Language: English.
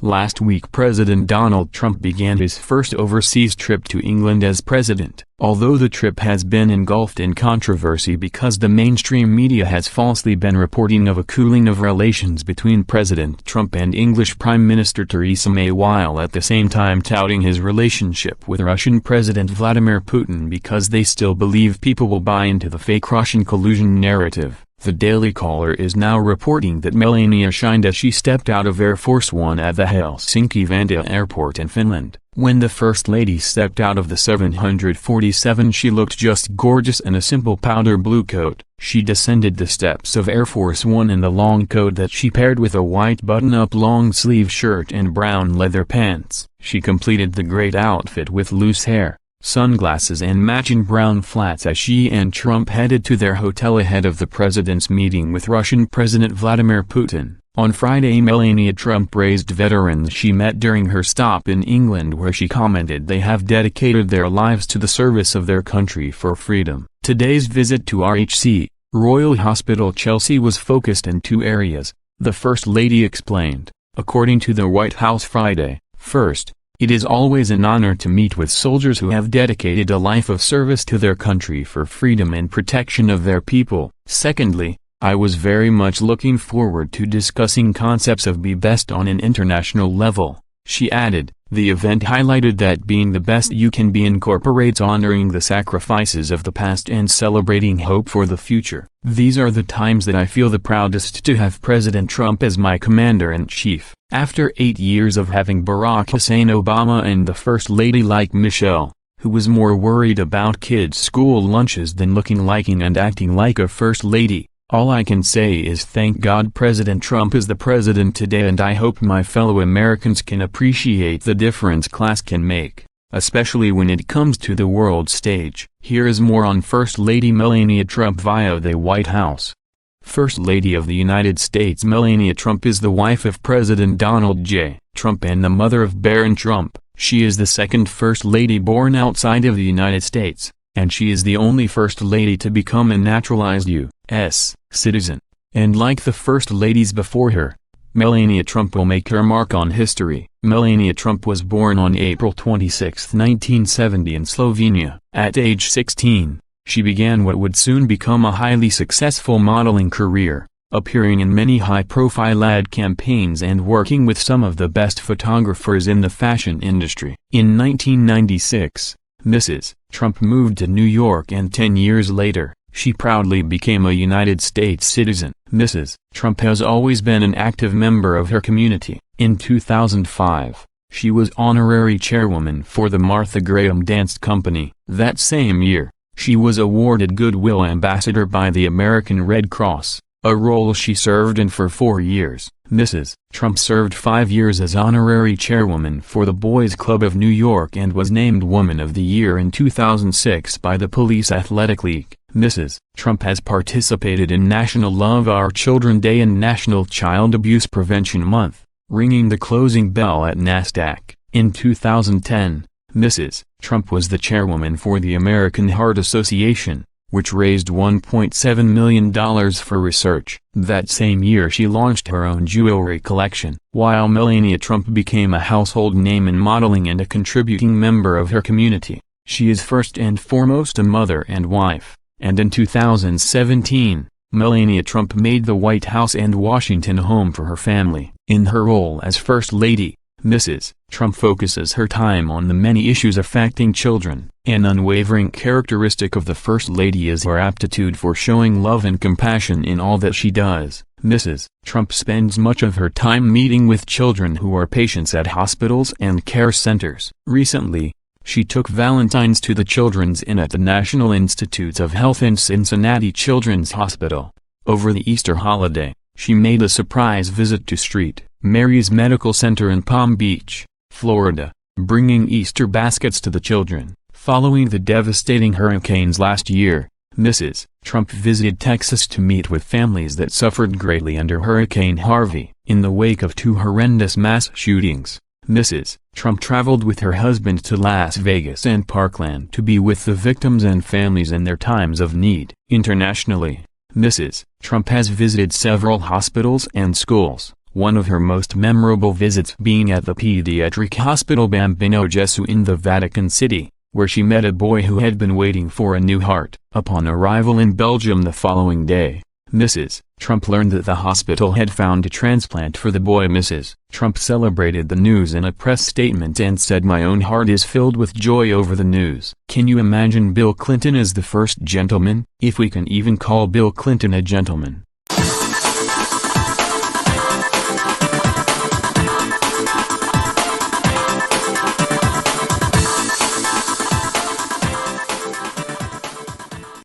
Last week President Donald Trump began his first overseas trip to England as president, although the trip has been engulfed in controversy because the mainstream media has falsely been reporting of a cooling of relations between President Trump and English Prime Minister Theresa May, while at the same time touting his relationship with Russian President Vladimir Putin because they still believe people will buy into the fake Russian collusion narrative. The Daily Caller is now reporting that Melania shined as she stepped out of Air Force One at the Helsinki-Vantaa airport in Finland. When the First Lady stepped out of the 747, she looked just gorgeous in a simple powder blue coat. She descended the steps of Air Force One in the long coat that she paired with a white button-up long-sleeve shirt and brown leather pants. She completed the great outfit with loose hair, sunglasses and matching brown flats as she and Trump headed to their hotel ahead of the president's meeting with Russian President Vladimir Putin. On Friday, Melania Trump praised veterans she met during her stop in England, where she commented they have dedicated their lives to the service of their country for freedom. Today's visit to RHC, Royal Hospital Chelsea, was focused in two areas, the First Lady explained. According to the White House Friday, first, it is always an honor to meet with soldiers who have dedicated a life of service to their country for freedom and protection of their people. Secondly, I was very much looking forward to discussing concepts of be best on an international level. She added, the event highlighted that being the best you can be incorporates honoring the sacrifices of the past and celebrating hope for the future. These are the times that I feel the proudest to have President Trump as my commander-in-chief. After 8 years of having Barack Hussein Obama and the First Lady like Michelle, who was more worried about kids' school lunches than looking like and acting like a First Lady, all I can say is thank God President Trump is the president today, and I hope my fellow Americans can appreciate the difference class can make, especially when it comes to the world stage. Here is more on First Lady Melania Trump via the White House. First Lady of the United States Melania Trump is the wife of President Donald J. Trump and the mother of Barron Trump. She is the second First Lady born outside of the United States, and she is the only First Lady to become a naturalized U.S. citizen. And like the First Ladies before her, Melania Trump will make her mark on history. Melania Trump was born on April 26, 1970 in Slovenia. At age 16, she began what would soon become a highly successful modeling career, appearing in many high-profile ad campaigns and working with some of the best photographers in the fashion industry. In 1996, Mrs. Trump moved to New York, and 10 years later, she proudly became a United States citizen. Mrs. Trump has always been an active member of her community. In 2005, she was honorary chairwoman for the Martha Graham Dance Company. That same year, she was awarded Goodwill Ambassador by the American Red Cross, a role she served in for 4 years. Mrs. Trump served 5 years as honorary chairwoman for the Boys Club of New York and was named Woman of the Year in 2006 by the Police Athletic League. Mrs. Trump has participated in National Love Our Children Day and National Child Abuse Prevention Month, ringing the closing bell at NASDAQ. In 2010, Mrs. Trump was the chairwoman for the American Heart Association, which raised $1.7 million for research. That same year she launched her own jewelry collection. While Melania Trump became a household name in modeling and a contributing member of her community, she is first and foremost a mother and wife. And in 2017, Melania Trump made the White House and Washington home for her family. In her role as First Lady, Mrs. Trump focuses her time on the many issues affecting children. An unwavering characteristic of the First Lady is her aptitude for showing love and compassion in all that she does. Mrs. Trump spends much of her time meeting with children who are patients at hospitals and care centers. Recently, she took Valentine's to the Children's Inn at the National Institutes of Health in Cincinnati Children's Hospital. Over the Easter holiday, she made a surprise visit to St. Mary's Medical Center in Palm Beach, Florida, bringing Easter baskets to the children. Following the devastating hurricanes last year, Mrs. Trump visited Texas to meet with families that suffered greatly under Hurricane Harvey. In the wake of 2 horrendous mass shootings, Mrs. Trump traveled with her husband to Las Vegas and Parkland to be with the victims and families in their times of need. Internationally, Mrs. Trump has visited several hospitals and schools, one of her most memorable visits being at the pediatric hospital Bambino Gesù in the Vatican City, where she met a boy who had been waiting for a new heart. Upon arrival in Belgium the following day, Mrs. Trump learned that the hospital had found a transplant for the boy. Mrs. Trump celebrated the news in a press statement and said, "My own heart is filled with joy over the news." Can you imagine Bill Clinton as the first gentleman, if we can even call Bill Clinton a gentleman?